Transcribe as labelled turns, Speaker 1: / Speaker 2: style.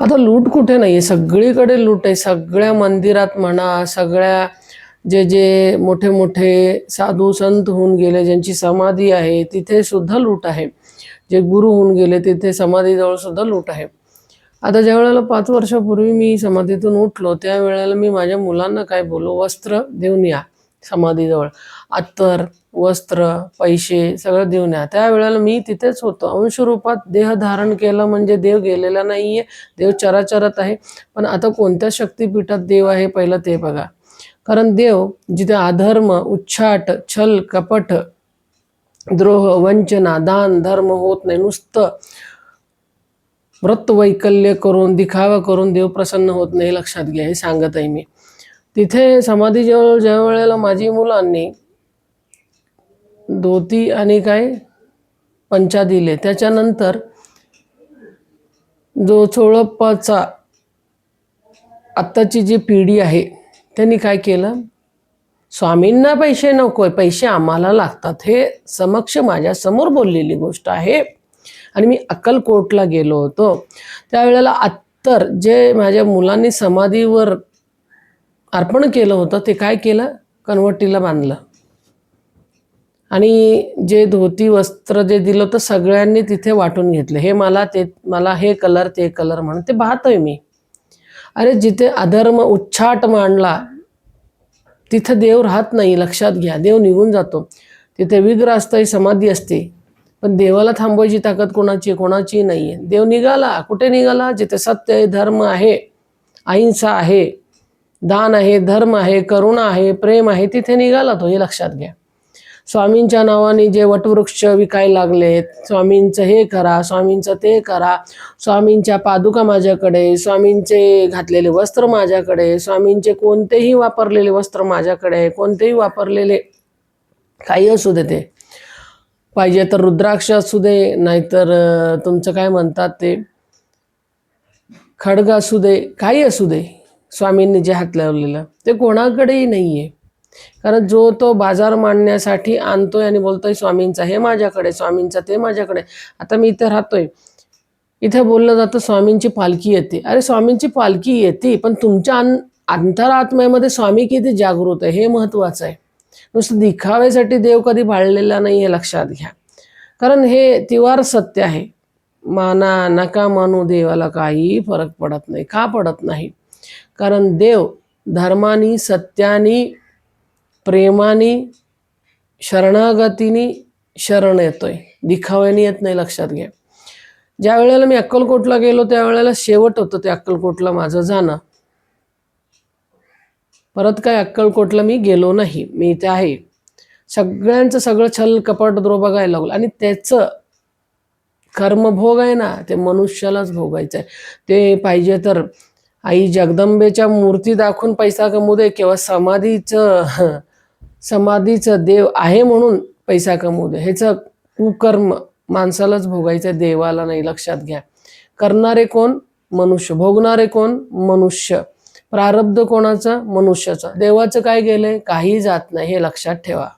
Speaker 1: आता लूट कुठे नाही आहे, सगळीकडे लूट आहे. सगळ्या मंदिरात म्हणा, सगळ्या जे जे मोठे मोठे साधू संत होऊन गेले, ज्यांची समाधी आहे तिथे सुद्धा लूट आहे. जे गुरु होऊन गेले तिथे समाधीजवळ सुद्धा लूट आहे. आता ज्या वेळेला 5 वर्षापूर्वी मी समाधीतून उठलो, त्यावेळेला मी माझ्या मुलांना काय बोललो, वस्त्र देऊन या समाधीजवळ. अत्तर, वस्त्र, पैसे सगळं देऊन या. त्यावेळेला मी तिथेच होतो. अंशरूपात देह धारण केलं म्हणजे देव गेलेला नाही आहे, देव चराचरत आहे. पण आता कोणत्या शक्तिपीठात देव आहे पहिलं ते बघा. कारण देव जिथे अधर्म, उच्छाट, छल, कपट, द्रोह, वंचना, दान, धर्म होत नाही, नुसतं व्रतवैकल्य करून, दिखावा करून देव प्रसन्न होत नाही, लक्षात घ्या. हे सांगत आहे मी. तिथे समाधीजवळ ज्या वेळेला माझी मुलांनी धोती आणि काय पंचा दिले, त्याच्यानंतर जो चोळप्पाचा आत्ताची जी पिढी आहे त्यांनी काय केलं, स्वामींना पैसे नकोय, पैसे आम्हाला लागतात, हे समक्ष माझ्या समोर बोललेली गोष्ट आहे. आणि मी अक्कलकोटला गेलो होतो. त्यावेळेला अत्तर जे माझ्या मुलांनी समाधीवर अर्पण केलं होतं ते काय केलं, कनवटीला बांधलं. आणि जे धोती वस्त्र जे दिलं होतं सगळ्यांनी तिथे वाटून घेतलं. हे मला हे कलर ते कलर म्हणून ते पाहतोय मी. अरे जिथे अधर्म उच्छाट मांडला तिथं देव राहत नाही, लक्षात घ्या. देव निघून जातो. तिथे विग्रह असतं, समाधी असते, पण देवाला थांबवायची ताकद कोणाची नाही आहे. देव निघाला, कुठे निघाला, जिथे सत्य आहे, धर्म आहे, अहिंसा आहे, दान आहे, धर्म आहे, करुणा आहे, प्रेम आहे, तिथे निघाला तो. हे लक्षात घ्या. स्वामींच्या नावाने जे वटवृक्ष विकायला लागलेत, स्वामींचं हे करा, स्वामींचं ते करा, स्वामींच्या पादुका माझ्याकडे, स्वामींचे घातलेले वस्त्र माझ्याकडे, स्वामींचे कोणतेही वापरलेले वस्त्र माझ्याकडे, कोणतेही वापरलेले काही असू दे, ते पाहिजे तर रुद्राक्ष असू दे, नाहीतर तुमचं काय म्हणतात ते खड्ग असू दे, काही असू दे, स्वामींनी जे हात लावलेलं ते कोणाकडेही नाही आहे. कारण जो तो बाजार मांडण्यासाठी आणतोय आणि बोलतोय स्वामींचा हे माझ्याकडे, स्वामींचा ते माझ्याकडे. आता मी इथे राहतोय, इथे बोललं जातं स्वामींची पालखी येते. अरे स्वामींची पालखी येते, पण तुमच्या अंतरात्म्यामध्ये स्वामी किती जागृत आहे हे महत्त्वाचं आहे. नुसतं दिखाव्यासाठी देव कधी पाळलेला नाही, हे लक्षात घ्या. कारण हे तिवार सत्य आहे. माना नका मानू, देवाला काही फरक पडत नाही. का पडत नाही? कारण देव धर्मानी, सत्यानी, प्रेमाने, शरणागतीने शरण येतोय, दिखाव्याने येत नाही, लक्षात घ्या. ज्या वेळेला मी अक्कलकोटला गेलो त्यावेळेला शेवट होतं ते अक्कलकोटला माझं जाणं. परत काय अक्कलकोटला मी गेलो नाही. मी इथे आहे. सगळ्यांचं सगळं छल कपट द्रोह बघायला लागलो. आणि त्याचं कर्मभोग आहे ना, ते मनुष्यालाच भोगायचं आहे. ते पाहिजे तर आई जगदंबेच्या मूर्ती दाखवून पैसा कमवू दे, किंवा समाधीचं देव आहे म्हणून पैसा कमवू दे, ह्याचं कुकर्म माणसालाच भोगायचं, देवाला नाही, लक्षात घ्या. करणारे कोण? मनुष्य. भोगणारे कोण? मनुष्य. प्रारब्ध कोणाचं? मनुष्याचं. देवाचं काय गेलंय? काही जात नाही, हे लक्षात ठेवा.